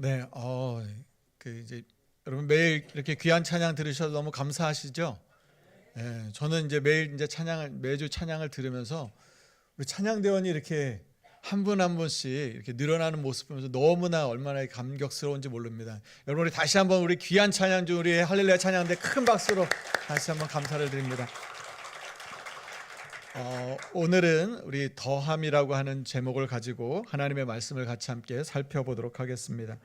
네, 이제 여러분 매일 이렇게 귀한 찬양 들으셔서 너무 감사하시죠? 저는 이제 매일 이제 매주 찬양을 들으면서 우리 찬양대원이 이렇게 한 분 한 분씩 이렇게 늘어나는 모습 보면서 너무나 얼마나 감격스러운지 모릅니다. 여러분 우리 다시 한번 우리 귀한 찬양 중 우리 할렐루야 찬양대 큰 박수로 다시 한번 감사를 드립니다. 오늘은 우리 더함이라고 하는 제목을 가지고 하나님의 말씀을 같이 함께 살펴보도록 하겠습니다.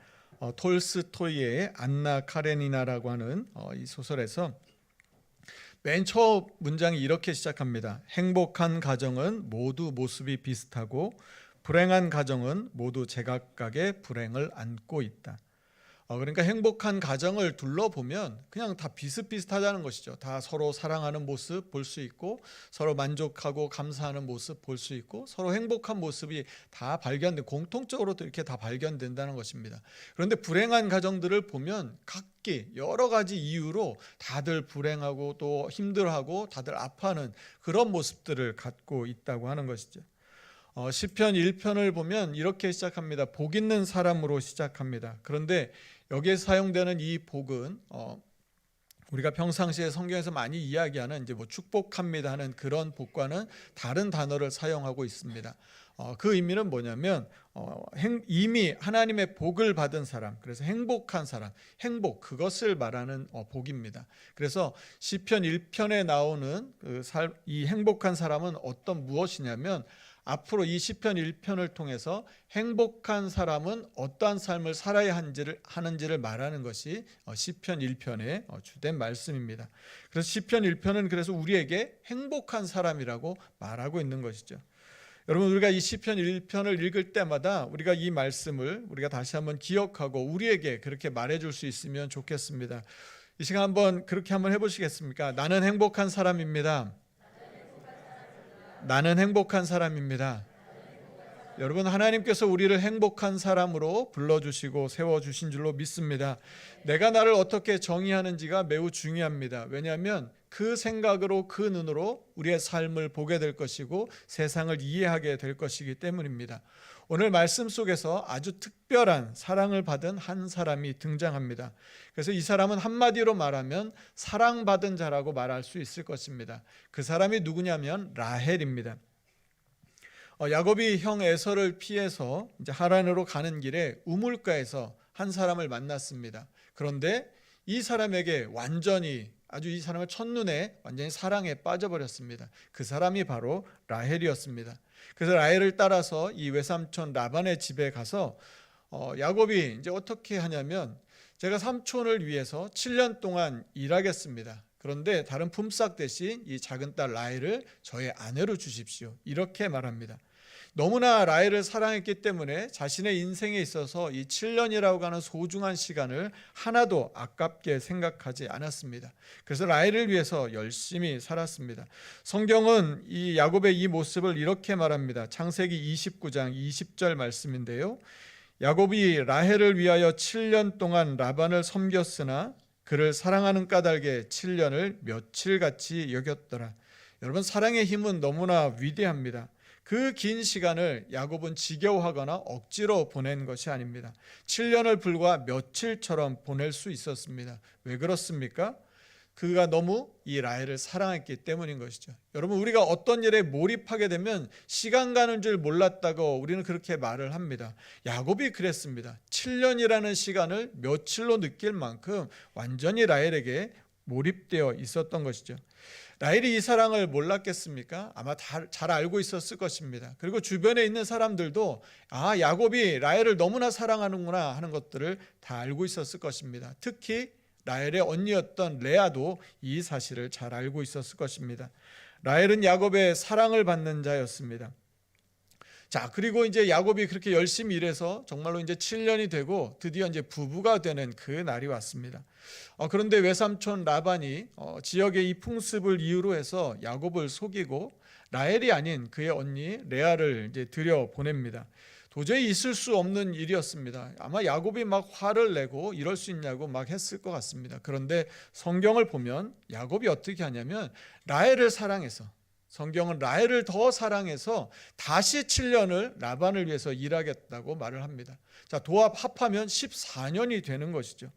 톨스토이의 안나 카레니나라고 하는 이 소설에서 맨 처음 문장이 이렇게 시작합니다. 행복한 가정은 모두 모습이 비슷하고 불행한 가정은 모두 제각각의 불행을 안고 있다. 그러니까 행복한 가정을 둘러보면 그냥 다 비슷비슷하다는 것이죠. 다 서로 사랑하는 모습 볼 수 있고 서로 만족하고 감사하는 모습 볼 수 있고 서로 행복한 모습이 다 공통적으로도 이렇게 다 발견된다는 것입니다. 그런데 불행한 가정들을 보면 각기 여러 가지 이유로 다들 불행하고 또 힘들어하고 다들 아파하는 그런 모습들을 갖고 있다고 하는 것이죠. 시편 1편을 보면 이렇게 시작합니다. 복 있는 사람으로 시작합니다. 그런데 여기에 사용되는 이 복은 우리가 평상시에 성경에서 많이 이야기하는 이제 뭐 축복합니다 하는 그런 복과는 다른 단어를 사용하고 있습니다. 그 의미는 뭐냐면 이미 하나님의 복을 받은 사람, 그래서 행복한 사람, 행복 그것을 말하는 복입니다. 그래서 시편 1편에 나오는 이 행복한 사람은 무엇이냐면 앞으로 이 시편 1편을 통해서 행복한 사람은 어떠한 삶을 살아야 하는지를 말하는 것이 시편 1편의 주된 말씀입니다. 그래서 시편 1편은 그래서 우리에게 행복한 사람이라고 말하고 있는 것이죠. 여러분 우리가 이 시편 1편을 읽을 때마다 우리가 이 말씀을 우리가 다시 한번 기억하고 우리에게 그렇게 말해줄 수 있으면 좋겠습니다. 이 시간 그렇게 한번 해보시겠습니까? 나는 행복한 사람입니다. 나는 행복한 사람입니다. 여러분 하나님께서 우리를 행복한 사람으로 불러주시고 세워주신 줄로 믿습니다. 내가 나를 어떻게 정의하는지가 매우 중요합니다. 왜냐하면 그 생각으로 그 눈으로 우리의 삶을 보게 될 것이고 세상을 이해하게 될 것이기 때문입니다. 오늘 말씀 속에서 아주 특별한 사랑을 받은 한 사람이 등장합니다. 그래서 이 사람은 한마디로 말하면 사랑받은 자라고 말할 수 있을 것입니다. 그 사람이 누구냐면 라헬입니다. 야곱이 형 에서를 피해서 이제 하란으로 가는 길에 우물가에서 한 사람을 만났습니다. 그런데 이 사람에게 이 사람을 첫눈에 완전히 사랑에 빠져버렸습니다. 그 사람이 바로 라헬이었습니다. 그래서 라헬을 따라서 이 외삼촌 라반의 집에 가서 야곱이 이제 어떻게 하냐면 제가 삼촌을 위해서 7년 동안 일하겠습니다. 그런데 다른 품삯 대신 이 작은 딸 라헬을 저의 아내로 주십시오. 이렇게 말합니다. 너무나 라헬을 사랑했기 때문에 자신의 인생에 있어서 이 7년이라고 하는 소중한 시간을 하나도 아깝게 생각하지 않았습니다. 그래서 라헬을 위해서 열심히 살았습니다. 성경은 이 야곱의 이 모습을 이렇게 말합니다. 창세기 29장 20절 말씀인데요. 야곱이 라헬을 위하여 7년 동안 라반을 섬겼으나 그를 사랑하는 까닭에 7년을 며칠같이 여겼더라. 여러분 사랑의 힘은 너무나 위대합니다. 그 긴 시간을 야곱은 지겨워하거나 억지로 보낸 것이 아닙니다. 7년을 불과 며칠처럼 보낼 수 있었습니다. 왜 그렇습니까? 그가 너무 이 라헬을 사랑했기 때문인 것이죠. 여러분 우리가 어떤 일에 몰입하게 되면 시간 가는 줄 몰랐다고 우리는 그렇게 말을 합니다. 야곱이 그랬습니다. 7년이라는 시간을 며칠로 느낄 만큼 완전히 라헬에게 몰입되어 있었던 것이죠. 라헬이 이 사랑을 몰랐겠습니까? 아마 잘 알고 있었을 것입니다. 그리고 주변에 있는 사람들도 야곱이 라헬을 너무나 사랑하는구나 하는 것들을 다 알고 있었을 것입니다. 특히 라헬의 언니였던 레아도 이 사실을 잘 알고 있었을 것입니다. 라헬은 야곱의 사랑을 받는 자였습니다. 자, 그리고 이제 야곱이 그렇게 열심히 일해서 정말로 이제 7년이 되고 드디어 이제 부부가 되는 그 날이 왔습니다. 그런데 외삼촌 라반이 지역의 이 풍습을 이유로 해서 야곱을 속이고 라헬이 아닌 그의 언니 레아를 이제 들여 보냅니다. 도저히 있을 수 없는 일이었습니다. 아마 야곱이 막 화를 내고 이럴 수 있냐고 막 했을 것 같습니다. 그런데 성경을 보면 야곱이 어떻게 하냐면 라헬을 사랑해서 성경은 라헬을 더 사랑해서 다시 7년을 라반을 위해서 일하겠다고 말을 합니다. 자, 합하면 14년이 되는 것이죠.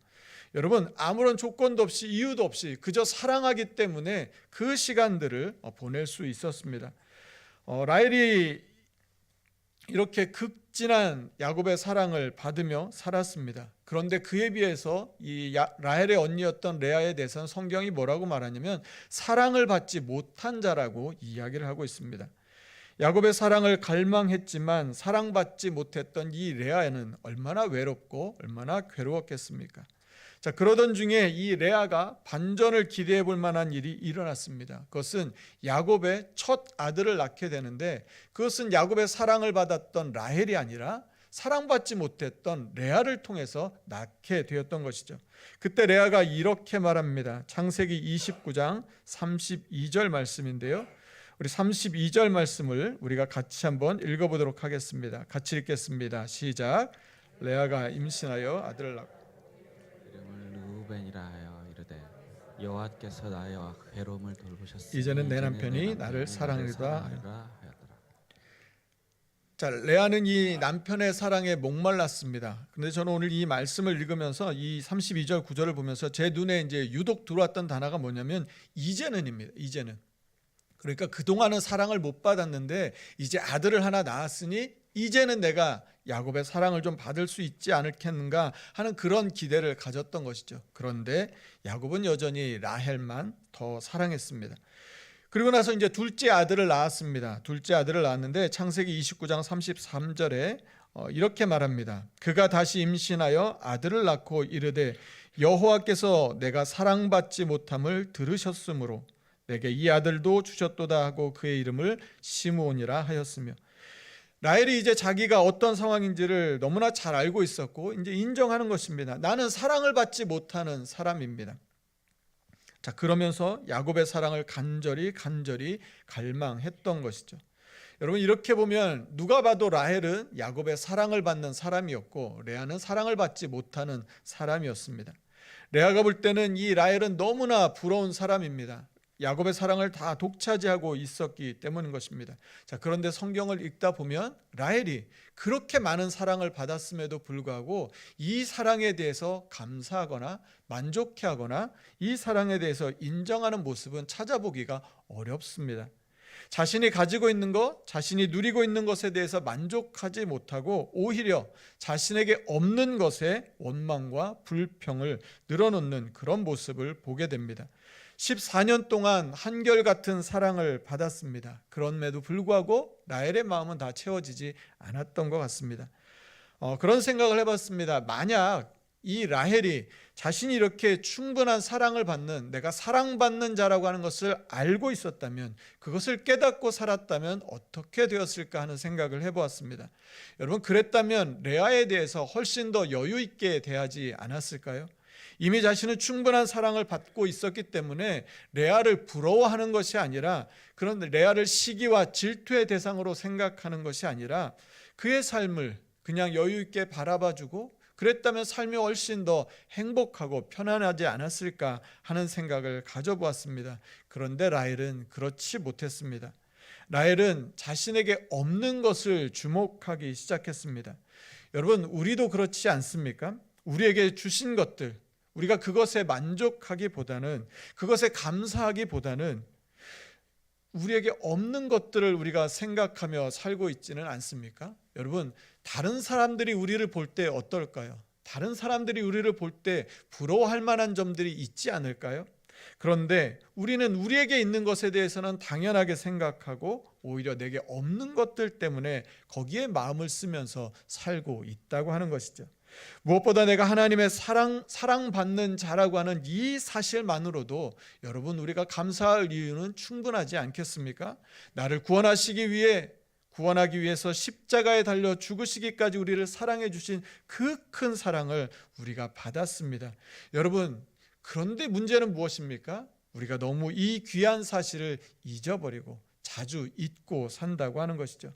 여러분, 아무런 조건도 없이 이유도 없이 그저 사랑하기 때문에 그 시간들을 보낼 수 있었습니다. 라헬이 이렇게 극진한 야곱의 사랑을 받으며 살았습니다. 그런데 그에 비해서 이 라헬의 언니였던 레아에 대해서는 성경이 뭐라고 말하냐면 사랑을 받지 못한 자라고 이야기를 하고 있습니다. 야곱의 사랑을 갈망했지만 사랑받지 못했던 이 레아는 얼마나 외롭고 얼마나 괴로웠겠습니까? 자, 그러던 중에 이 레아가 반전을 기대해 볼 만한 일이 일어났습니다. 그것은 야곱의 첫 아들을 낳게 되는데 그것은 야곱의 사랑을 받았던 라헬이 아니라 사랑받지 못했던 레아를 통해서 낳게 되었던 것이죠. 그때 레아가 이렇게 말합니다. 창세기 29장 32절 말씀인데요. 우리 32절 말씀을 우리가 같이 한번 읽어보도록 하겠습니다. 같이 읽겠습니다. 시작. 레아가 임신하여 아들을 낳고 이름을 르우벤이라 하여 이르되 여호와께서 나의 괴로움을 돌보셨으니 이제는 내 남편이 나를 사랑하리라 하였더라. 자, 레아는 이 남편의 사랑에 목말랐습니다. 그런데 저는 오늘 이 말씀을 읽으면서 이 32절 9절을 보면서 제 눈에 이제 유독 들어왔던 단어가 뭐냐면 이제는입니다. 이제는. 그러니까 그동안은 사랑을 못 받았는데 이제 아들을 하나 낳았으니 이제는 내가 야곱의 사랑을 좀 받을 수 있지 않겠는가 하는 그런 기대를 가졌던 것이죠. 그런데 야곱은 여전히 라헬만 더 사랑했습니다. 그리고 나서 이제 둘째 아들을 낳았습니다. 둘째 아들을 낳았는데 창세기 29장 33절에 이렇게 말합니다. 그가 다시 임신하여 아들을 낳고 이르되 여호와께서 내가 사랑받지 못함을 들으셨으므로 내게 이 아들도 주셨도다 하고 그의 이름을 시므온이라 하였으며 라헬이 이제 자기가 어떤 상황인지를 너무나 잘 알고 있었고 이제 인정하는 것입니다. 나는 사랑을 받지 못하는 사람입니다. 자, 그러면서 야곱의 사랑을 간절히 갈망했던 것이죠. 여러분, 이렇게 보면 누가 봐도 라헬은 야곱의 사랑을 받는 사람이었고 레아는 사랑을 받지 못하는 사람이었습니다. 레아가 볼 때는 이 라헬은 너무나 부러운 사람입니다. 야곱의 사랑을 다 독차지하고 있었기 때문인 것입니다. 자, 그런데 성경을 읽다 보면 라헬이 그렇게 많은 사랑을 받았음에도 불구하고 이 사랑에 대해서 감사하거나 만족해하거나 이 사랑에 대해서 인정하는 모습은 찾아보기가 어렵습니다. 자신이 가지고 있는 것, 자신이 누리고 있는 것에 대해서 만족하지 못하고 오히려 자신에게 없는 것에 원망과 불평을 늘어놓는 그런 모습을 보게 됩니다. 14년 동안 한결같은 사랑을 받았습니다. 그럼에도 불구하고 라헬의 마음은 다 채워지지 않았던 것 같습니다. 그런 생각을 해봤습니다. 만약 이 라헬이 자신이 이렇게 충분한 사랑을 받는, 내가 사랑받는 자라고 하는 것을 알고 있었다면, 그것을 깨닫고 살았다면 어떻게 되었을까 하는 생각을 해보았습니다. 여러분, 그랬다면 레아에 대해서 훨씬 더 여유 있게 대하지 않았을까요? 이미 자신은 충분한 사랑을 받고 있었기 때문에 레아를 부러워하는 것이 아니라, 그런 레아를 시기와 질투의 대상으로 생각하는 것이 아니라 그의 삶을 그냥 여유 있게 바라봐주고, 그랬다면 삶이 훨씬 더 행복하고 편안하지 않았을까 하는 생각을 가져보았습니다. 그런데 라헬은 그렇지 못했습니다. 라헬은 자신에게 없는 것을 주목하기 시작했습니다. 여러분, 우리도 그렇지 않습니까? 우리에게 주신 것들, 우리가 그것에 만족하기보다는, 그것에 감사하기보다는 우리에게 없는 것들을 우리가 생각하며 살고 있지는 않습니까? 여러분, 다른 사람들이 우리를 볼 때 어떨까요? 다른 사람들이 우리를 볼 때 부러워할 만한 점들이 있지 않을까요? 그런데 우리는 우리에게 있는 것에 대해서는 당연하게 생각하고 오히려 내게 없는 것들 때문에 거기에 마음을 쓰면서 살고 있다고 하는 것이죠. 무엇보다 내가 하나님의 사랑받는 자라고 하는 이 사실만으로도 여러분, 우리가 감사할 이유는 충분하지 않겠습니까? 나를 구원하기 위해서 십자가에 달려 죽으시기까지 우리를 사랑해 주신 그 큰 사랑을 우리가 받았습니다. 여러분, 그런데 문제는 무엇입니까? 우리가 너무 이 귀한 사실을 잊어버리고 자주 잊고 산다고 하는 것이죠.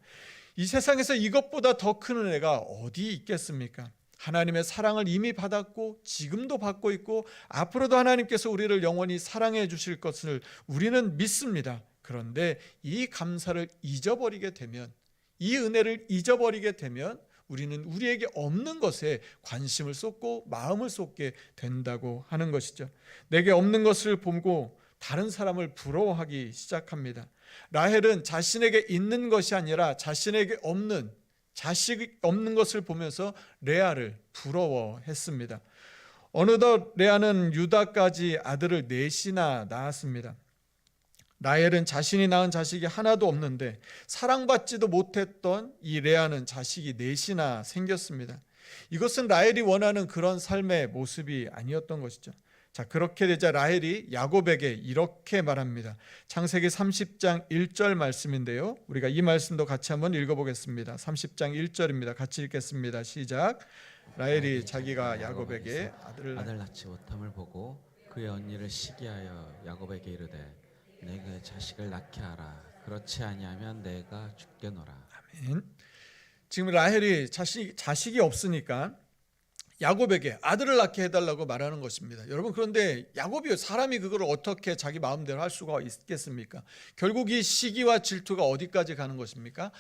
이 세상에서 이것보다 더 큰 은혜가 어디 있겠습니까? 하나님의 사랑을 이미 받았고 지금도 받고 있고 앞으로도 하나님께서 우리를 영원히 사랑해 주실 것을 우리는 믿습니다. 그런데 이 감사를 잊어버리게 되면, 이 은혜를 잊어버리게 되면 우리는 우리에게 없는 것에 관심을 쏟고 마음을 쏟게 된다고 하는 것이죠. 내게 없는 것을 보고 다른 사람을 부러워하기 시작합니다. 라헬은 자신에게 있는 것이 아니라 자신에게 없는, 자식이 없는 것을 보면서 레아를 부러워했습니다. 어느덧 레아는 유다까지 아들을 넷이나 낳았습니다. 라헬은 자신이 낳은 자식이 하나도 없는데 사랑받지도 못했던 이 레아는 자식이 넷이나 생겼습니다. 이것은 라헬이 원하는 그런 삶의 모습이 아니었던 것이죠. 자, 그렇게 되자 라헬이 야곱에게 이렇게 말합니다. 창세기 30장 1절 말씀인데요, 우리가 이 말씀도 같이 한번 읽어보겠습니다. 30장 1절입니다. 같이 읽겠습니다. 시작. 라헬이 자기가 야곱에게 아들 낳지 못함을 보고 그의 언니를 시기하여 야곱에게 이르되 내가 자식을 낳게 하라. 그렇지 아니하면 내가 죽겠노라. 아멘. 지금 라헬이 자식이 없으니까 야곱에게 아들을 낳게 해달라고 말하는 것입니다. 여러분, 그런데 야곱이 사람이 그걸 어떻게 자기 마음대로 할 수가 있겠습니까? 결국 이 시기와 질투가 어디까지 가는 것입니까?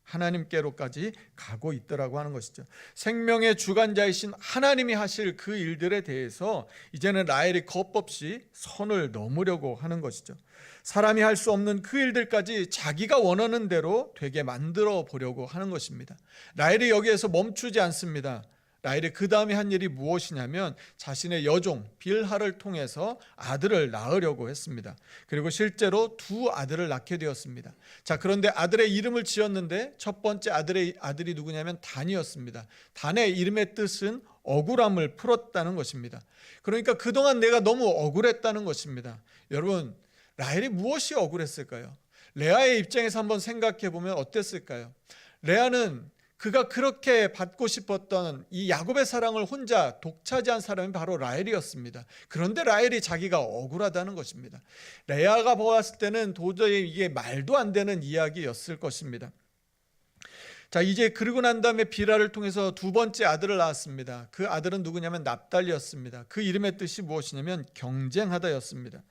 하나님께로까지 가고 있더라고 하는 것이죠. 생명의 주관자이신 하나님이 하실 그 일들에 대해서 이제는 라헬이 겁없이 선을 넘으려고 하는 것이죠. 사람이 할 수 없는 그 일들까지 자기가 원하는 대로 되게 만들어 보려고 하는 것입니다. 라헬이 여기에서 멈추지 않습니다. 라헬이 그 다음에 한 일이 무엇이냐면 자신의 여종 빌하를 통해서 아들을 낳으려고 했습니다. 그리고 실제로 두 아들을 낳게 되었습니다. 자, 그런데 아들의 이름을 지었는데 첫 번째 아들이 누구냐면 단이었습니다. 단의 이름의 뜻은 억울함을 풀었다는 것입니다. 그러니까 그동안 내가 너무 억울했다는 것입니다. 여러분, 라헬이 무엇이 억울했을까요? 레아의 입장에서 한번 생각해 보면 어땠을까요? 레아는 그가 그렇게 받고 싶었던 이 야곱의 사랑을 혼자 독차지한 사람이 바로 라헬이었습니다. 그런데 라헬이 자기가 억울하다는 것입니다. 레아가 보았을 때는 도저히 이게 말도 안 되는 이야기였을 것입니다. 자, 이제 그러고 난 다음에 빌하를 통해서 두 번째 아들을 낳았습니다. 그 아들은 누구냐면 납달리였습니다. 그 이름의 뜻이 무엇이냐면 경쟁하다였습니다.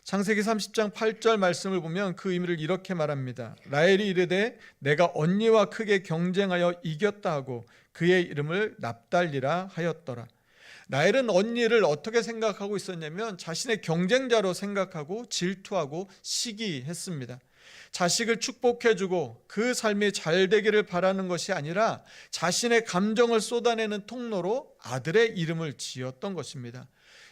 창세기 30장 8절 말씀을 보면 그 의미를 이렇게 말합니다. 라헬이 이르되 내가 언니와 크게 경쟁하여 이겼다 하고 그의 이름을 납달리라 하였더라. 라헬은 언니를 어떻게 생각하고 있었냐면 자신의 경쟁자로 생각하고 질투하고 시기했습니다. 자식을 축복해주고 그 삶이 잘 되기를 바라는 것이 아니라 자신의 감정을 쏟아내는 통로로 아들의 이름을 지었던 것입니다.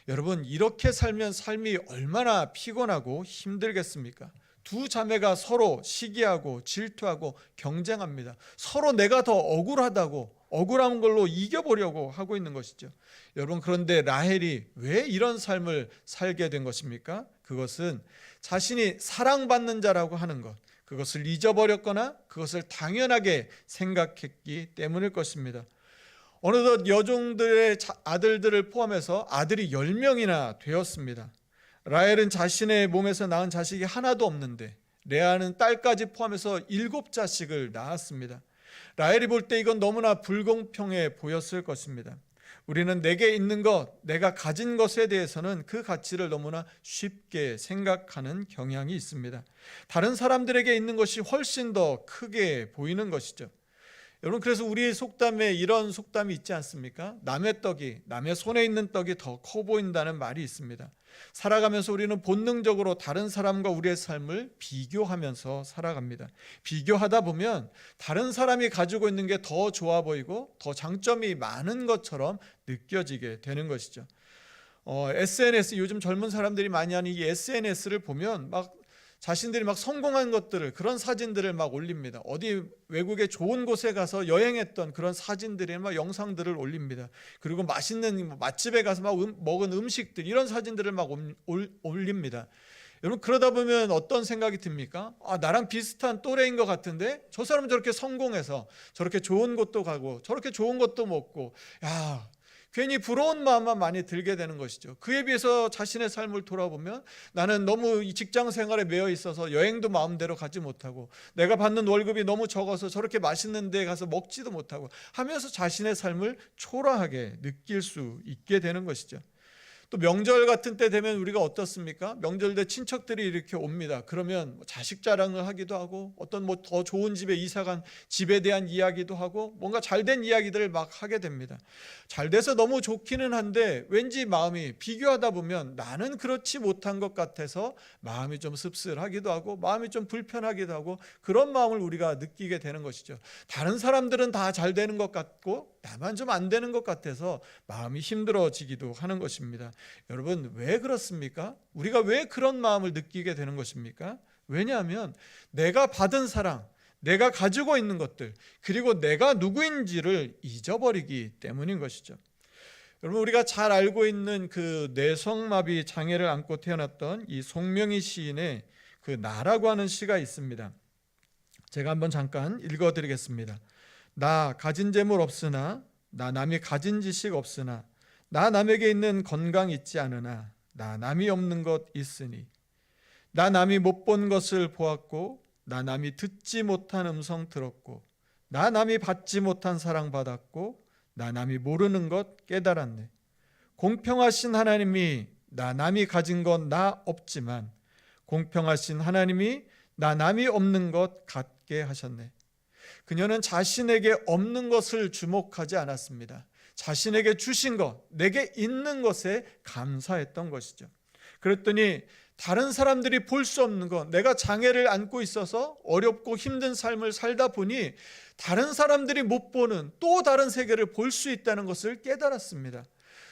여러분, 이렇게 살면 삶이 얼마나 피곤하고 힘들겠습니까? 두 자매가 서로 시기하고 질투하고 경쟁합니다. 서로 내가 더 억울하다고 억울한 걸로 이겨보려고 하고 있는 것이죠. 여러분, 그런데 라헬이 왜 이런 삶을 살게 된 것입니까? 그것은 자신이 사랑받는 자라고 하는 것, 그것을 잊어버렸거나 그것을 당연하게 생각했기 때문일 것입니다. 어느덧 여종들의 아들들을 포함해서 아들이 10명이나 되었습니다. 라헬은 자신의 몸에서 낳은 자식이 하나도 없는데 레아는 딸까지 포함해서 7자식을 낳았습니다. 라헬이 볼 때 이건 너무나 불공평해 보였을 것입니다. 우리는 내게 있는 것, 내가 가진 것에 대해서는 그 가치를 너무나 쉽게 생각하는 경향이 있습니다. 다른 사람들에게 있는 것이 훨씬 더 크게 보이는 것이죠. 여러분, 그래서 우리의 속담에 이런 속담이 있지 않습니까? 남의 손에 있는 떡이 더 커 보인다는 말이 있습니다. 살아가면서 우리는 본능적으로 다른 사람과 우리의 삶을 비교하면서 살아갑니다. 비교하다 보면 다른 사람이 가지고 있는 게 더 좋아 보이고 더 장점이 많은 것처럼 느껴지게 되는 것이죠. SNS, 요즘 젊은 사람들이 많이 하는 이 SNS를 보면 자신들이 성공한 것들을, 그런 사진들을 올립니다. 어디 외국의 좋은 곳에 가서 여행했던 그런 사진들이 영상들을 올립니다. 그리고 맛있는 맛집에 가서 먹은 음식들, 이런 사진들을 올립니다. 여러분, 그러다 보면 어떤 생각이 듭니까? 나랑 비슷한 또래인 것 같은데 저 사람은 저렇게 성공해서 저렇게 좋은 곳도 가고 저렇게 좋은 것도 먹고, 괜히 부러운 마음만 많이 들게 되는 것이죠. 그에 비해서 자신의 삶을 돌아보면 나는 너무 이 직장 생활에 매여 있어서 여행도 마음대로 가지 못하고 내가 받는 월급이 너무 적어서 저렇게 맛있는 데 가서 먹지도 못하고 하면서 자신의 삶을 초라하게 느낄 수 있게 되는 것이죠. 또 명절 같은 때 되면 우리가 어떻습니까? 명절 때 친척들이 이렇게 옵니다. 그러면 자식 자랑을 하기도 하고 어떤 뭐 더 좋은 집에 이사간 집에 대한 이야기도 하고 뭔가 잘된 이야기들을 막 하게 됩니다. 잘 돼서 너무 좋기는 한데 왠지 마음이 비교하다 보면 나는 그렇지 못한 것 같아서 마음이 좀 씁쓸하기도 하고 마음이 좀 불편하기도 하고 그런 마음을 우리가 느끼게 되는 것이죠. 다른 사람들은 다 잘 되는 것 같고 나만 좀 안 되는 것 같아서 마음이 힘들어지기도 하는 것입니다. 여러분, 왜 그렇습니까? 우리가 왜 그런 마음을 느끼게 되는 것입니까? 왜냐하면 내가 받은 사랑, 내가 가지고 있는 것들, 그리고 내가 누구인지를 잊어버리기 때문인 것이죠. 여러분, 우리가 잘 알고 있는 그 뇌성마비 장애를 안고 태어났던 이 송명희 시인의 그 나라고 하는 시가 있습니다. 제가 한번 잠깐 읽어드리겠습니다. 나 가진 재물 없으나, 나 남이 가진 지식 없으나, 나 남에게 있는 건강 있지 않으나, 나 남이 없는 것 있으니, 나 남이 못 본 것을 보았고, 나 남이 듣지 못한 음성 들었고, 나 남이 받지 못한 사랑 받았고, 나 남이 모르는 것 깨달았네. 공평하신 하나님이 나 남이 가진 건 나 없지만 공평하신 하나님이 나 남이 없는 것 갖게 하셨네. 그녀는 자신에게 없는 것을 주목하지 않았습니다. 자신에게 주신 것, 내게 있는 것에 감사했던 것이죠. 그랬더니 다른 사람들이 볼 수 없는 것, 내가 장애를 안고 있어서 어렵고 힘든 삶을 살다 보니 다른 사람들이 못 보는 또 다른 세계를 볼 수 있다는 것을 깨달았습니다.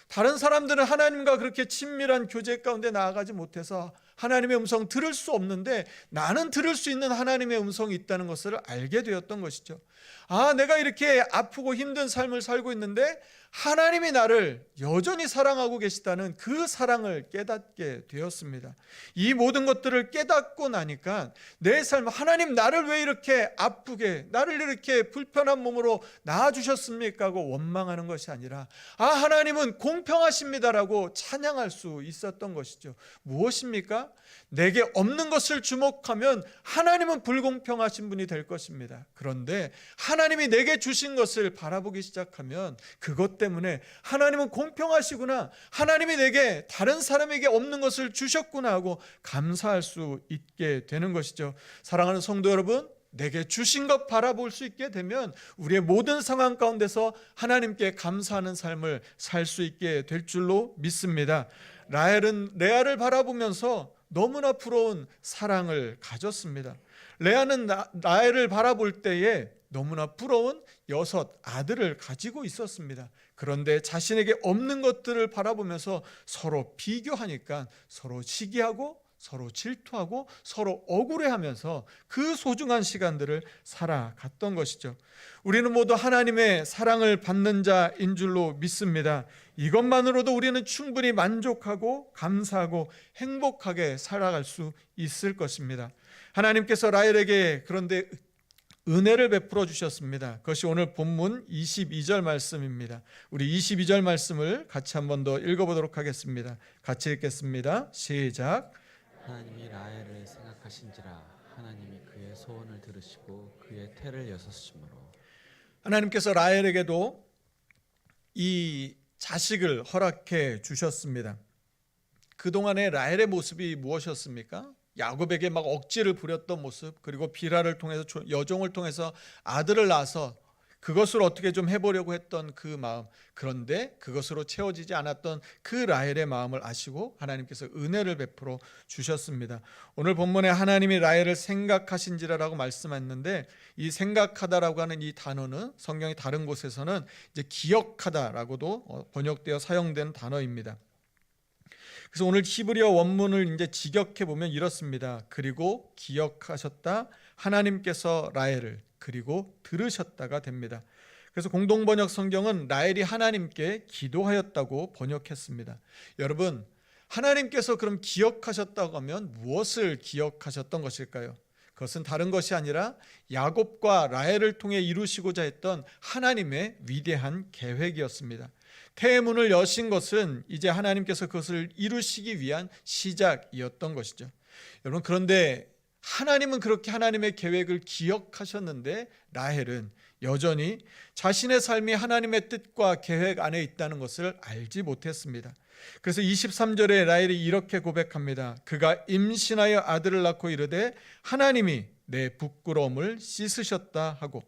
다른 사람들은 하나님과 그렇게 친밀한 교제 가운데 나아가지 못해서 하나님의 음성 들을 수 없는데 나는 들을 수 있는 하나님의 음성이 있다는 것을 알게 되었던 것이죠. 아, 내가 이렇게 아프고 힘든 삶을 살고 있는데 하나님이 나를 여전히 사랑하고 계시다는 그 사랑을 깨닫게 되었습니다. 이 모든 것들을 깨닫고 나니까 내 삶, 하나님 나를 왜 이렇게 아프게, 나를 이렇게 불편한 몸으로 낳아주셨습니까? 하고 원망하는 것이 아니라 아, 하나님은 공평하십니다라고 찬양할 수 있었던 것이죠. 무엇입니까? 내게 없는 것을 주목하면 하나님은 불공평하신 분이 될 것입니다. 그런데 하나님이 내게 주신 것을 바라보기 시작하면 그것 때문에 하나님은 공평하시구나, 하나님이 내게 다른 사람에게 없는 것을 주셨구나 하고 감사할 수 있게 되는 것이죠. 사랑하는 성도 여러분, 내게 주신 것 바라볼 수 있게 되면 우리의 모든 상황 가운데서 하나님께 감사하는 삶을 살 수 있게 될 줄로 믿습니다. 라헬은 레아를 바라보면서 너무나 부러운 사랑을 가졌습니다. 레아는 라헬을 바라볼 때에 너무나 부러운 6 아들을 가지고 있었습니다. 그런데 자신에게 없는 것들을 바라보면서 서로 비교하니까 서로 시기하고 서로 질투하고 서로 억울해하면서 그 소중한 시간들을 살아갔던 것이죠. 우리는 모두 하나님의 사랑을 받는 자인 줄로 믿습니다. 이것만으로도 우리는 충분히 만족하고 감사하고 행복하게 살아갈 수 있을 것입니다. 하나님께서 라헬에게 그런데 은혜를 베풀어 주셨습니다. 그것이 오늘 본문 22절 말씀입니다. 우리 22절 말씀을 같이 한 번 더 읽어보도록 하겠습니다. 같이 읽겠습니다. 시작. 하나님이 라헬을 생각하신지라 하나님이 그의 소원을 들으시고 그의 태를 여섯심으로. 하나님께서 라헬에게도 이 자식을 허락해 주셨습니다. 그동안의 라헬의 모습이 무엇이었습니까? 야곱에게 막 억지를 부렸던 모습, 그리고 비라를 통해서 여종을 통해서 아들을 낳아서 그것을 어떻게 좀 해보려고 했던 그 마음, 그런데 그것으로 채워지지 않았던 그 라헬의 마음을 아시고 하나님께서 은혜를 베풀어 주셨습니다. 오늘 본문에 하나님이 라헬을 생각하신지라라고 말씀했는데 이 생각하다라고 하는 이 단어는 성경의 다른 곳에서는 이제 기억하다라고도 번역되어 사용된 단어입니다. 그래서 오늘 히브리어 원문을 이제 직역해 보면 이렇습니다. 그리고 기억하셨다, 하나님께서 라헬을, 그리고 들으셨다가 됩니다. 그래서 공동번역 성경은 라헬이 하나님께 기도하였다고 번역했습니다. 여러분, 하나님께서 그럼 기억하셨다고 하면 무엇을 기억하셨던 것일까요? 그것은 다른 것이 아니라 야곱과 라헬을 통해 이루시고자 했던 하나님의 위대한 계획이었습니다. 태의 문을 여신 것은 이제 하나님께서 그것을 이루시기 위한 시작이었던 것이죠. 여러분, 그런데 하나님은 그렇게 하나님의 계획을 기억하셨는데 라헬은 여전히 자신의 삶이 하나님의 뜻과 계획 안에 있다는 것을 알지 못했습니다. 그래서 23절에 라헬이 이렇게 고백합니다. 그가 임신하여 아들을 낳고 이르되 하나님이 내 부끄러움을 씻으셨다 하고,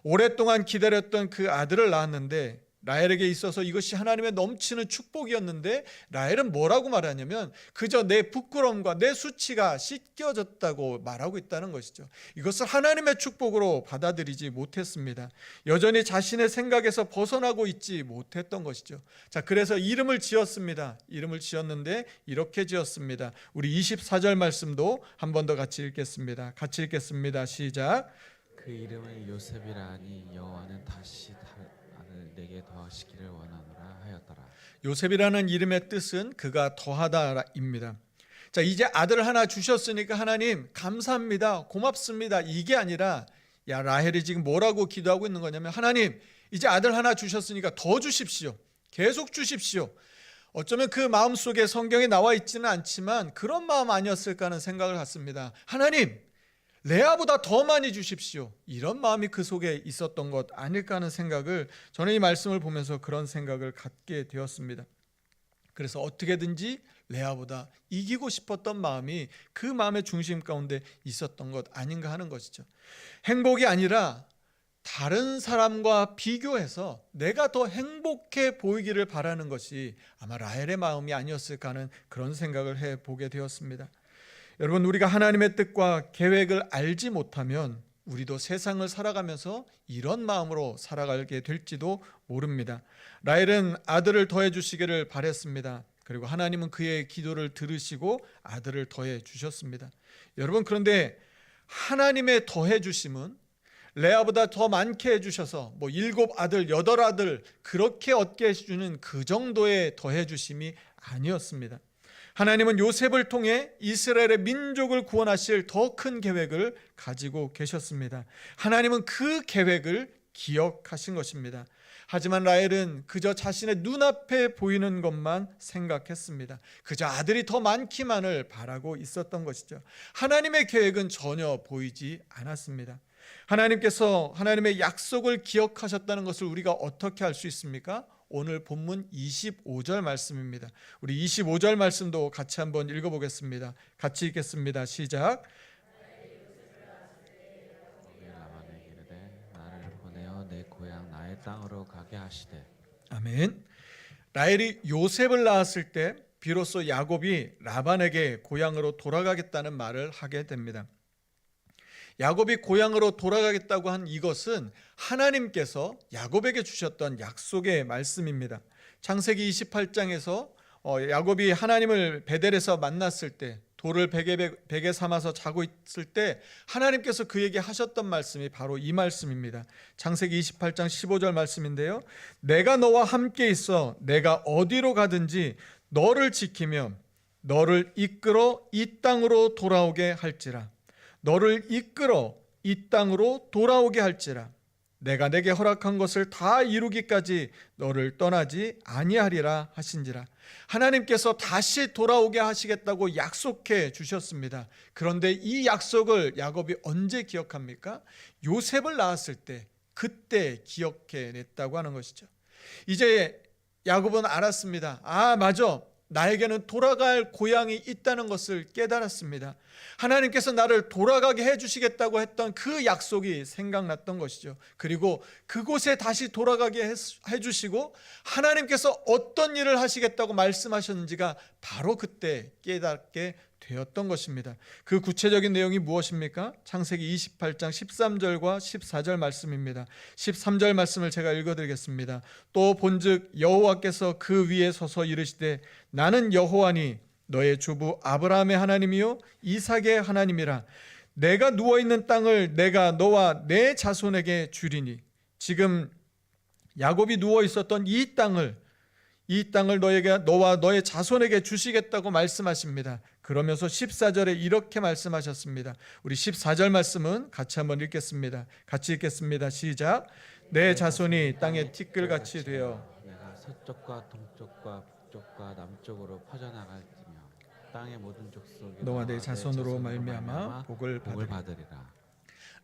오랫동안 기다렸던 그 아들을 낳았는데 라헬에게 있어서 이것이 하나님의 넘치는 축복이었는데 라헬은 뭐라고 말하냐면 그저 내 부끄러움과 내 수치가 씻겨졌다고 말하고 있다는 것이죠. 이것을 하나님의 축복으로 받아들이지 못했습니다. 여전히 자신의 생각에서 벗어나고 있지 못했던 것이죠. 자, 그래서 이름을 지었습니다. 이름을 지었는데 이렇게 지었습니다. 우리 24절 말씀도 한 번 더 같이 읽겠습니다. 같이 읽겠습니다. 시작. 그 이름을 요셉이라 하니 여호와는 다시 아들 내게 더하시기를 원하노라 하였더라. 요셉이라는 이름의 뜻은 그가 더하다입니다. 자, 이제 아들 하나 주셨으니까 하나님 감사합니다, 고맙습니다, 이게 아니라, 야, 라헬이 지금 뭐라고 기도하고 있는 거냐면 하나님 이제 아들 하나 주셨으니까 더 주십시오, 계속 주십시오. 어쩌면 그 마음속에 성경에 나와 있지는 않지만 그런 마음 아니었을까 하는 생각을 갖습니다. 하나님 레아보다 더 많이 주십시오, 이런 마음이 그 속에 있었던 것 아닐까 하는 생각을, 저는 이 말씀을 보면서 그런 생각을 갖게 되었습니다. 그래서 어떻게든지 레아보다 이기고 싶었던 마음이 그 마음의 중심 가운데 있었던 것 아닌가 하는 것이죠. 행복이 아니라 다른 사람과 비교해서 내가 더 행복해 보이기를 바라는 것이 아마 라헬의 마음이 아니었을까 하는 그런 생각을 해보게 되었습니다. 여러분, 우리가 하나님의 뜻과 계획을 알지 못하면 우리도 세상을 살아가면서 이런 마음으로 살아가게 될지도 모릅니다. 라헬은 아들을 더해 주시기를 바랬습니다. 그리고 하나님은 그의 기도를 들으시고 아들을 더해 주셨습니다. 여러분, 그런데 하나님의 더해 주심은 레아보다 더 많게 해주셔서 7아들, 8아들 그렇게 얻게 해주는 그 정도의 더해 주심이 아니었습니다. 하나님은 요셉을 통해 이스라엘의 민족을 구원하실 더 큰 계획을 가지고 계셨습니다. 하나님은 그 계획을 기억하신 것입니다. 하지만 라헬은 그저 자신의 눈앞에 보이는 것만 생각했습니다. 그저 아들이 더 많기만을 바라고 있었던 것이죠. 하나님의 계획은 전혀 보이지 않았습니다. 하나님께서 하나님의 약속을 기억하셨다는 것을 우리가 어떻게 알 수 있습니까? 오늘 본문 25절 말씀입니다. 우리 25절 말씀도 같이 한번 읽어보겠습니다. 같이 읽겠습니다. 시작. 라반에게 이르되 나를 보내어 내 고향 나의 땅으로 가게 하시되. 아멘. 라헬이 요셉을 낳았을 때 비로소 야곱이 라반에게 고향으로 돌아가겠다는 말을 하게 됩니다. 야곱이 고향으로 돌아가겠다고 한 이것은 하나님께서 야곱에게 주셨던 약속의 말씀입니다. 창세기 28장에서 야곱이 하나님을 베델에서 만났을 때, 돌을 베개 삼아서 자고 있을 때 하나님께서 그에게 하셨던 말씀이 바로 이 말씀입니다. 창세기 28장 15절 말씀인데요. 내가 너와 함께 있어 내가 어디로 가든지 너를 지키며 너를 이끌어 이 땅으로 돌아오게 할지라. 너를 이끌어 이 땅으로 돌아오게 할지라. 내가 내게 허락한 것을 다 이루기까지 너를 떠나지 아니하리라 하신지라. 하나님께서 다시 돌아오게 하시겠다고 약속해 주셨습니다. 그런데 이 약속을 야곱이 언제 기억합니까? 요셉을 낳았을 때, 그때 기억해 냈다고 하는 것이죠. 이제 야곱은 알았습니다. 맞아, 나에게는 돌아갈 고향이 있다는 것을 깨달았습니다. 하나님께서 나를 돌아가게 해주시겠다고 했던 그 약속이 생각났던 것이죠. 그리고 그곳에 다시 돌아가게 해주시고 하나님께서 어떤 일을 하시겠다고 말씀하셨는지가 바로 그때 깨닫게 되었던 것입니다. 그 구체적인 내용이 무엇입니까? 창세기 28장 13절과 14절 말씀입니다. 13절 말씀을 제가 읽어드리겠습니다. 또 본즉 여호와께서 그 위에 서서 이르시되 나는 여호와니 너의 주부 아브라함의 하나님이요 이삭의 하나님이라. 내가 누워있는 땅을 내가 너와 내 자손에게 주리니. 지금 야곱이 누워있었던 이 땅을 너에게, 너와 너의 자손에게 주시겠다고 말씀하십니다. 그러면서 14절에 이렇게 말씀하셨습니다. 우리 14절 말씀은 같이 한번 읽겠습니다. 같이 읽겠습니다. 시작. 내 자손이 땅에 티끌같이 되어 내가 서쪽과 동쪽과 북쪽과 남쪽으로 퍼져나갈지며 땅의 모든 족속이 너와 내 자손으로 말미암아 복을 받으리라.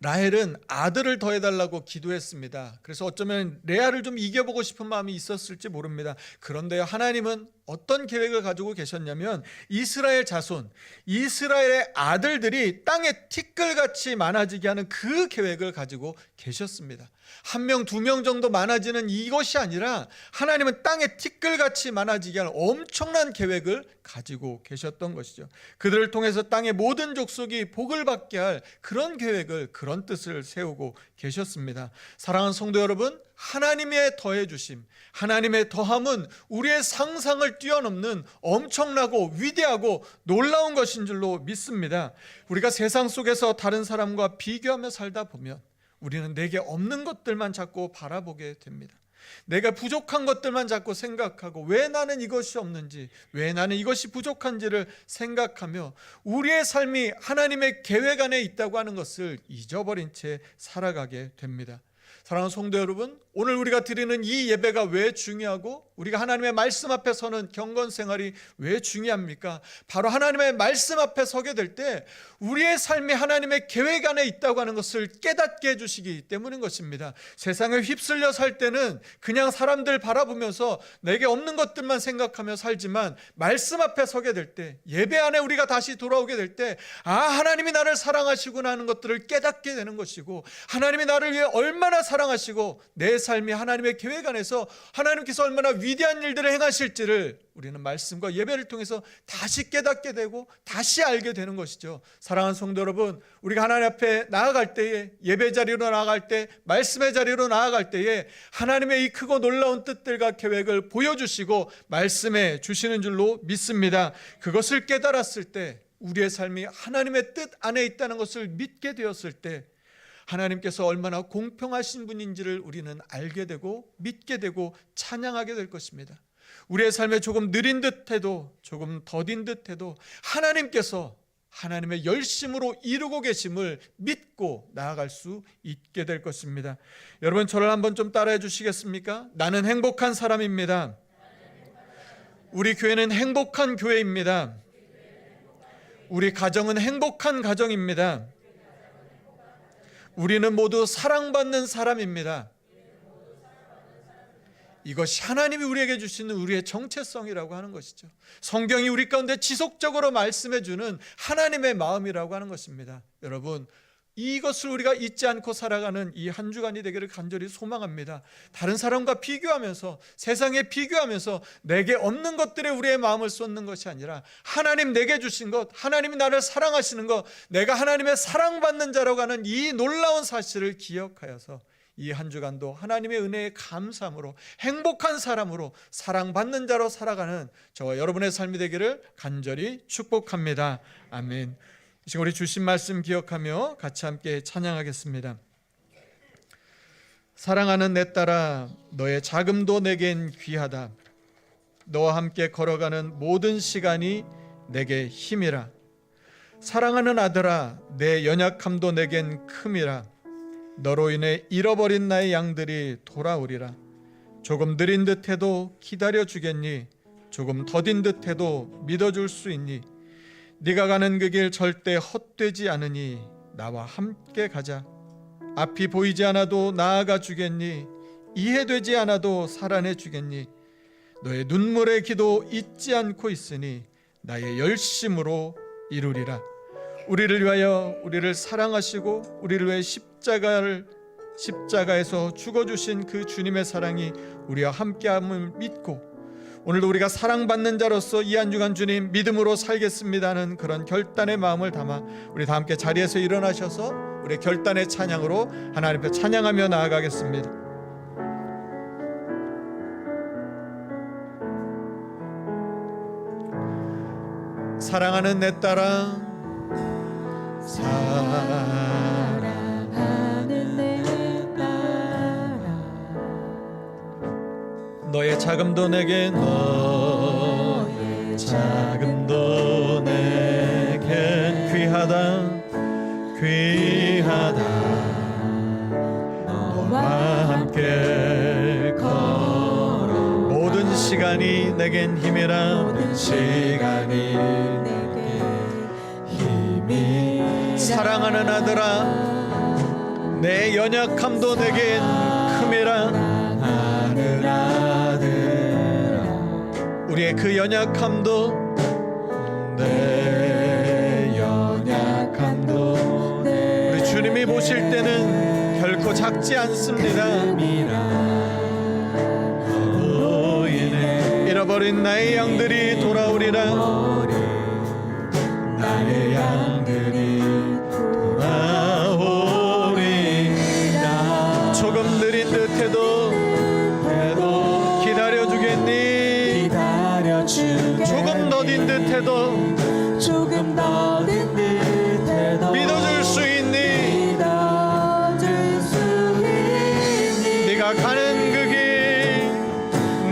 라헬은 아들을 더해달라고 기도했습니다. 그래서 어쩌면 레아를 좀 이겨보고 싶은 마음이 있었을지 모릅니다. 그런데 하나님은 어떤 계획을 가지고 계셨냐면 이스라엘 자손, 이스라엘의 아들들이 땅에 티끌같이 많아지게 하는 그 계획을 가지고 계셨습니다. 1명, 2명 정도 많아지는 이것이 아니라 하나님은 땅에 티끌같이 많아지게 하는 엄청난 계획을 가지고 계셨던 것이죠. 그들을 통해서 땅의 모든 족속이 복을 받게 할 그런 계획을, 그런 뜻을 세우고 계셨습니다. 사랑하는 성도 여러분, 하나님의 더해 주심, 하나님의 더함은 우리의 상상을 뛰어넘는 엄청나고 위대하고 놀라운 것인 줄로 믿습니다. 우리가 세상 속에서 다른 사람과 비교하며 살다 보면 우리는 내게 없는 것들만 자꾸 바라보게 됩니다. 내가 부족한 것들만 자꾸 생각하고 왜 나는 이것이 없는지, 왜 나는 이것이 부족한지를 생각하며 우리의 삶이 하나님의 계획 안에 있다고 하는 것을 잊어버린 채 살아가게 됩니다. 사랑하는 성도 여러분, 오늘 우리가 드리는 이 예배가 왜 중요하고 우리가 하나님의 말씀 앞에 서는 경건 생활이 왜 중요합니까? 바로 하나님의 말씀 앞에 서게 될 때 우리의 삶이 하나님의 계획 안에 있다고 하는 것을 깨닫게 해주시기 때문인 것입니다. 세상에 휩쓸려 살 때는 그냥 사람들 바라보면서 내게 없는 것들만 생각하며 살지만 말씀 앞에 서게 될 때, 예배 안에 우리가 다시 돌아오게 될 때, 하나님이 나를 사랑하시구나 하는 것들을 깨닫게 되는 것이고, 하나님이 나를 위해 얼마나 사랑하시고 내 삶이 하나님의 계획 안에서 하나님께서 얼마나 위대한 일들을 행하실지를 우리는 말씀과 예배를 통해서 다시 깨닫게 되고 다시 알게 되는 것이죠. 사랑하는 성도 여러분, 우리가 하나님 앞에 나아갈 때에, 예배 자리로 나아갈 때, 말씀의 자리로 나아갈 때에 하나님의 이 크고 놀라운 뜻들과 계획을 보여주시고 말씀해 주시는 줄로 믿습니다. 그것을 깨달았을 때, 우리의 삶이 하나님의 뜻 안에 있다는 것을 믿게 되었을 때 하나님께서 얼마나 공평하신 분인지를 우리는 알게 되고 믿게 되고 찬양하게 될 것입니다. 우리의 삶에 조금 느린 듯해도, 조금 더딘 듯해도 하나님께서 하나님의 열심으로 이루고 계심을 믿고 나아갈 수 있게 될 것입니다. 여러분, 저를 한번 좀 따라해 주시겠습니까? 나는 행복한 사람입니다. 우리 교회는 행복한 교회입니다. 우리 가정은 행복한 가정입니다. 우리는 모두 사랑받는 사람입니다. 이것이 하나님이 우리에게 주시는 우리의 정체성이라고 하는 것이죠. 성경이 우리 가운데 지속적으로 말씀해 주는 하나님의 마음이라고 하는 것입니다. 여러분, 이것을 우리가 잊지 않고 살아가는 이 한 주간이 되기를 간절히 소망합니다. 다른 사람과 비교하면서, 세상에 비교하면서 내게 없는 것들에 우리의 마음을 쏟는 것이 아니라 하나님 내게 주신 것, 하나님이 나를 사랑하시는 것, 내가 하나님의 사랑받는 자라고 하는 이 놀라운 사실을 기억하여서 이 한 주간도 하나님의 은혜에 감사함으로 행복한 사람으로 사랑받는 자로 살아가는 저와 여러분의 삶이 되기를 간절히 축복합니다. 아멘. 지금 우리 주신 말씀 기억하며 같이 함께 찬양하겠습니다. 사랑하는 내 딸아, 너의 자금도 내겐 귀하다. 너와 함께 걸어가는 모든 시간이 내게 힘이라. 사랑하는 아들아, 내 연약함도 내겐 큼이라. 너로 인해 잃어버린 나의 양들이 돌아오리라. 조금 느린 듯해도 기다려주겠니? 조금 더딘 듯해도 믿어줄 수 있니? 네가 가는 그 길 절대 헛되지 않으니 나와 함께 가자. 앞이 보이지 않아도 나아가 주겠니? 이해되지 않아도 살아내 주겠니? 너의 눈물의 기도 잊지 않고 있으니 나의 열심으로 이루리라. 우리를 위하여 우리를 사랑하시고 우리를 위해 십자가에서 죽어주신 그 주님의 사랑이 우리와 함께함을 믿고 오늘도 우리가 사랑받는 자로서 이 한 주간 주님 믿음으로 살겠습니다 하는 그런 결단의 마음을 담아 우리 다 함께 자리에서 일어나셔서 우리의 결단의 찬양으로 하나님 앞에 찬양하며 나아가겠습니다. 사랑하는 내 딸아, 사랑하는 내 딸아, 너의 자금도 내게, 너의 자금도 내겐 귀하다. 귀하다. 너와 함께 걸어 모든 시간이 내겐 힘이라. 모든 시간이 내겐 힘이. 사랑하는 아들아, 내 연약함도 내겐 큼이라 하는 아들아 우리의 그 연약함도 내 연약함도 우리 주님이 보실 때는 결코 작지 않습니다. 너로 인해 잃어버린 나의 양들이 돌아오리라. 나의 양들이 돌아오리라. 조금 느린 듯해도 기다려주겠니? 기다려주겠니. 조금 더딘 듯해도 조금 더딘 듯해도 믿어줄 수 있니? 믿어줄 수 있니? 네가 가는 그 길,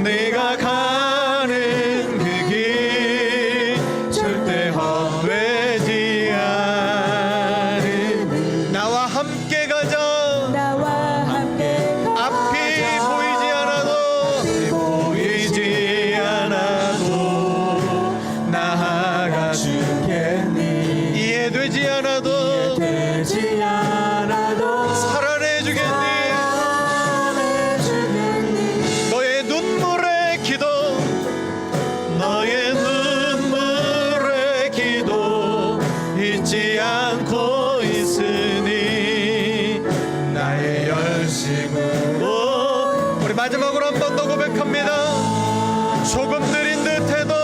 네가 가는 그 길 절대 헛되지 않으니 나와 함께 가자. 나와 함께 앞이 보이지 않아도 보이지 않아도 나아가 주겠니. 이해되지 않아도 되지 않아도 살아내 주겠니? 사랑해주겠니? 너의 눈물의 기도, 너의 눈물의 기도 잊지 않고 있으니 나의 열심으로. 우리 마지막으로 한 번 더 고백합니다. 조금 느린 듯해도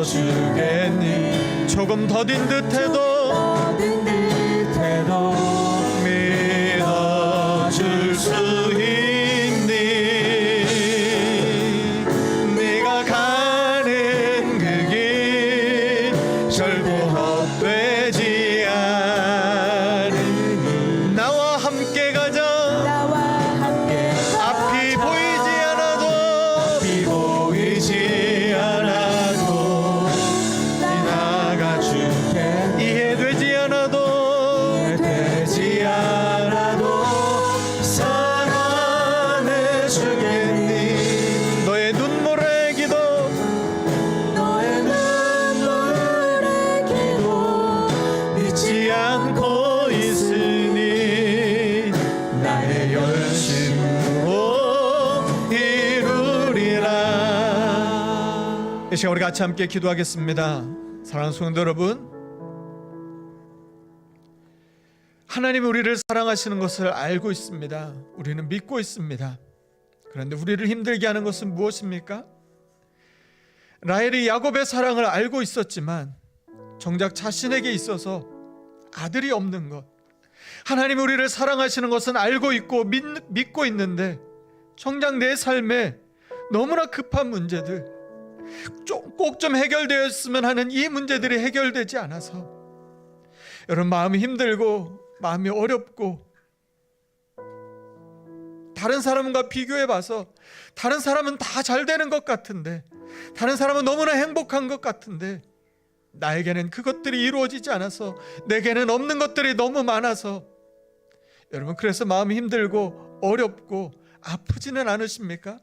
기다려주겠니? 조금 더딘 듯해도 더딘 듯해도 믿어줄 수 있니? 네가 가는 그 길 절대 헛되지 않으니 나와 함께 가자. 나와 함께 앞이 보이지 않아도 앞이 보이지 않아도 나가 주겠니. 이해되지 않아도 되지 않아도 사랑해 주겠니. 너의 눈물의 기도 너의 눈물의 기도 잊지 않고 있으니 나의 열심으로 이루리라. 이 시간 우리 같이 함께 기도하겠습니다. 사랑하는 성도 여러분, 하나님이 우리를 사랑하시는 것을 알고 있습니다. 우리는 믿고 있습니다. 그런데 우리를 힘들게 하는 것은 무엇입니까? 라헬이 야곱의 사랑을 알고 있었지만 정작 자신에게 있어서 아들이 없는 것, 하나님이 우리를 사랑하시는 것은 알고 있고 믿고 있는데 정작 내 삶에 너무나 급한 문제들, 꼭 좀 해결되었으면 하는 이 문제들이 해결되지 않아서 여러분 마음이 힘들고 마음이 어렵고 다른 사람과 비교해 봐서 다른 사람은 다 잘 되는 것 같은데, 다른 사람은 너무나 행복한 것 같은데 나에게는 그것들이 이루어지지 않아서, 내게는 없는 것들이 너무 많아서 여러분 그래서 마음이 힘들고 어렵고 아프지는 않으십니까?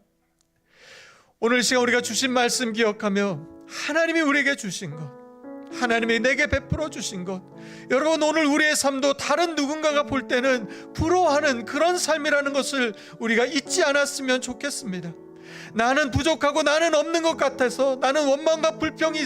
오늘 시간 우리가 주신 말씀 기억하며 하나님이 우리에게 주신 것, 하나님이 내게 베풀어 주신 것, 여러분 오늘 우리의 삶도 다른 누군가가 볼 때는 부러워하는 그런 삶이라는 것을 우리가 잊지 않았으면 좋겠습니다. 나는 부족하고 나는 없는 것 같아서 나는 원망과 불평이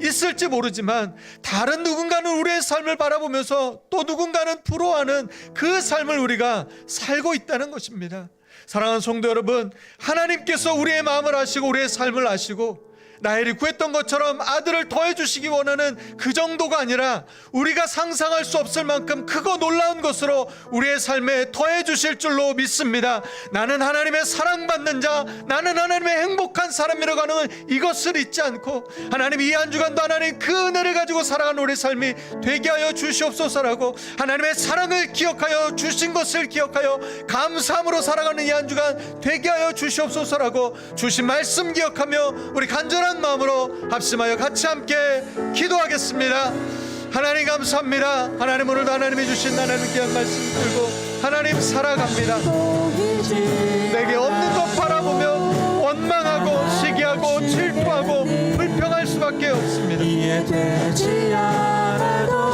있을지 모르지만 다른 누군가는 우리의 삶을 바라보면서 또 누군가는 부러워하는 그 삶을 우리가 살고 있다는 것입니다. 사랑하는 성도 여러분, 하나님께서 우리의 마음을 아시고 우리의 삶을 아시고 라헬이 구했던 것처럼 아들을 더해주시기 원하는 그 정도가 아니라 우리가 상상할 수 없을 만큼 크고 놀라운 것으로 우리의 삶에 더해주실 줄로 믿습니다. 나는 하나님의 사랑받는 자, 나는 하나님의 행복한 사람이라고 하는 이것을 잊지 않고 하나님 이 한 주간도 하나님 그 은혜를 가지고 살아가는 우리 삶이 되게 하여 주시옵소서라고, 하나님의 사랑을 기억하여 주신 것을 기억하여 감사함으로 살아가는 이 한 주간 되게 하여 주시옵소서라고, 주신 말씀 기억하며 우리 간절한 마음으로 합심하여 같이 함께 기도하겠습니다. 하나님 감사합니다. 하나님 오늘도 하나님이 주신 하나님 귀한 말씀 들고 하나님 살아갑니다. 내게 없는 것 바라보며 원망하고 시기하고 질투하고 불평할 수밖에 없습니다. 이해되지 않아도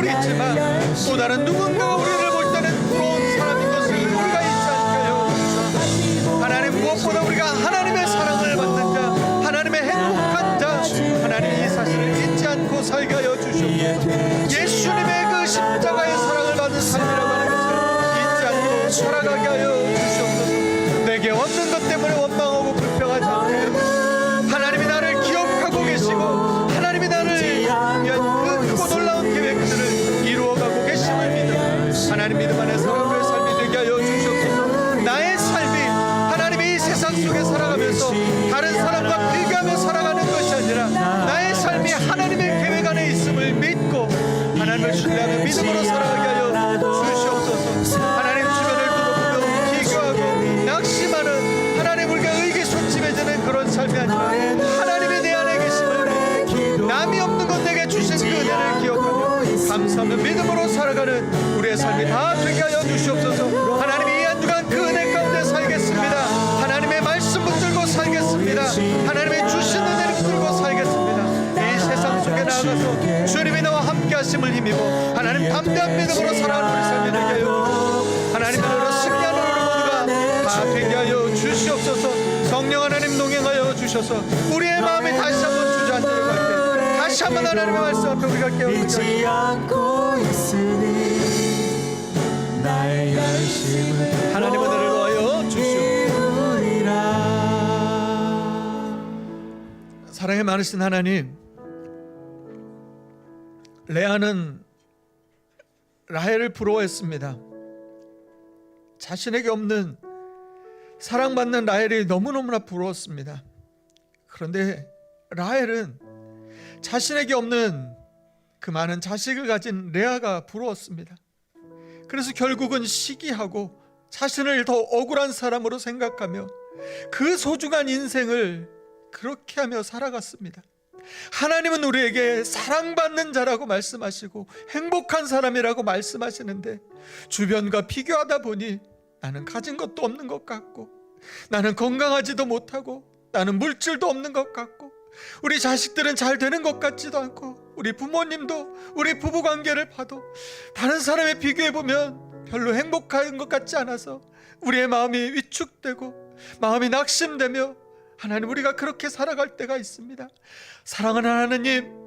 있지만 또 다른 누군가가 우리를 볼 때는 부러운 사람인 것을 우리가 잊지 않게 하여 주옵소서. 하나님, 무엇보다 우리가 하나님의 사랑을 받는 자, 하나님의 행복한 자, 하나님 이 사실을 잊지 않고 살게 하여 주시옵소서. 예수님의 그 십자가의 사랑을 받은 삶이라고 하는 것을 잊지 않고 살아가게 하여 주시옵소서. 내게 없는 것 때문에 원망하고 불평하지 않게 하여 주시옵소서. 하나님이 나를 기억하고 계시고 하나님이 나를 위한 그 크고 놀라운 계획들을 이루어가고 계심을 믿음, 하나님 믿음 안에 살아가는 삶이 되게 하여 주시옵소서. 나의 삶이 하나님의 이 세상 속에 살아가면서 다른 사람과 비교하며 살아가는 것이 아니라 나의 삶이 하나님의 계획 안에 있음을 믿고 하나님을 신뢰하며 믿음으로 살아가게 하여 주시옵소서. 하나님 주변을 둘러보며 비교하고 낙심하는 하나님 우리가 의기소침해지는 그런 삶이 아니라 하나님이 내 안에 계심을 믿고 남이 없는 것 내게 주신 그 은혜를 기억하며 감사하며 믿음으로 살아가는 우리의 삶이 다 되게 하여 주시옵소서. 하나님 이 한 주간 그 은혜 가운데 살겠습니다. 하나님의 말씀 붙들고 살겠습니다. 하나님의 주신 은혜를 붙들고 살겠습니다. 이 세상 속에 나아가서 주님이 나와 함께 하심을 힘입어 하나님 담대한 믿음으로 살아가는 우리 삶이 되게 하여 주시옵소서. 하나님의 은혜로 승리하는 우리 모두가 다 되게 하여 주시옵소서. 성령 하나님 동행하여 주셔서 우리의 마음이 다시 한번 주저앉으려고 할 때 다시 한번 하나님의 말씀 앞에 우리가 깨어들게 잊지 않고 있으니 나의 열심을 하나님의 은혜를 더하여 주시옵소서. 이루리라. 사랑이 많으신 하나님, 레아는 라헬을 부러워했습니다. 자신에게 없는 사랑받는 라헬이 너무너무나 부러웠습니다. 그런데 라헬은 자신에게 없는 그 많은 자식을 가진 레아가 부러웠습니다. 그래서 결국은 시기하고 자신을 더 억울한 사람으로 생각하며 그 소중한 인생을 그렇게 하며 살아갔습니다. 하나님은 우리에게 사랑받는 자라고 말씀하시고 행복한 사람이라고 말씀하시는데 주변과 비교하다 보니 나는 가진 것도 없는 것 같고 나는 건강하지도 못하고 나는 물질도 없는 것 같고 우리 자식들은 잘 되는 것 같지도 않고 우리 부모님도 우리 부부관계를 봐도 다른 사람에 비교해보면 별로 행복한 것 같지 않아서 우리의 마음이 위축되고 마음이 낙심되며 하나님 우리가 그렇게 살아갈 때가 있습니다. 사랑하는 하나님,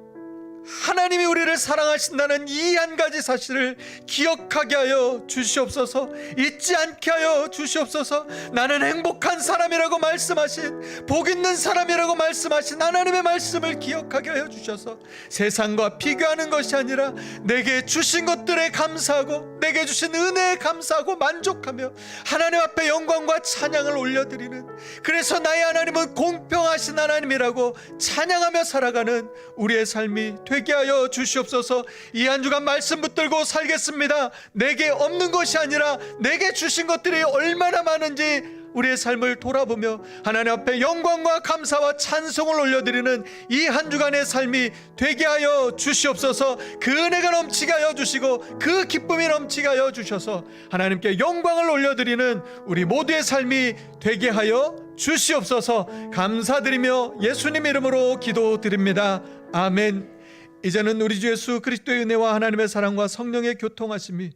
하나님이 우리를 사랑하신다는 이 한 가지 사실을 기억하게 하여 주시옵소서. 잊지 않게 하여 주시옵소서. 나는 행복한 사람이라고 말씀하신, 복 있는 사람이라고 말씀하신 하나님의 말씀을 기억하게 하여 주셔서 세상과 비교하는 것이 아니라 내게 주신 것들에 감사하고 내게 주신 은혜에 감사하고 만족하며 하나님 앞에 영광과 찬양을 올려드리는, 그래서 나의 하나님은 공평하신 하나님이라고 찬양하며 살아가는 우리의 삶이 되게 하여 주시옵소서. 이 한 주간 말씀 붙들고 살겠습니다. 내게 없는 것이 아니라 내게 주신 것들이 얼마나 많은지 우리의 삶을 돌아보며 하나님 앞에 영광과 감사와 찬송을 올려드리는 이 한 주간의 삶이 되게 하여 주시옵소서. 그 은혜가 넘치게 하여 주시고 그 기쁨이 넘치게 하여 주셔서 하나님께 영광을 올려드리는 우리 모두의 삶이 되게 하여 주시옵소서. 감사드리며 예수님 이름으로 기도드립니다. 아멘. 이제는 우리 주 예수 그리스도의 은혜와 하나님의 사랑과 성령의 교통하심이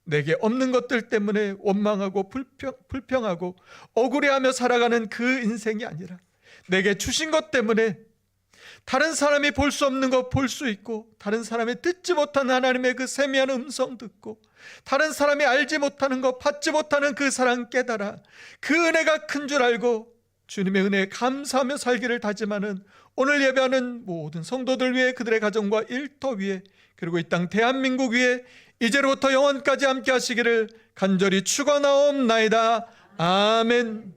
내게 없는 것들 때문에 원망하고 불평하고 억울해하며 살아가는 그 인생이 아니라 내게 주신 것 때문에 다른 사람이 볼 수 없는 것 볼 수 있고 다른 사람이 듣지 못하는 하나님의 그 세미한 음성 듣고 다른 사람이 알지 못하는 것 받지 못하는 그 사랑 깨달아 그 은혜가 큰 줄 알고 주님의 은혜에 감사하며 살기를 다짐하는 오늘 예배하는 모든 성도들 위해, 그들의 가정과 일터 위에, 그리고 이 땅 대한민국 위에 이제로부터 영원까지 함께 하시기를 간절히 축원하옵나이다. 아멘.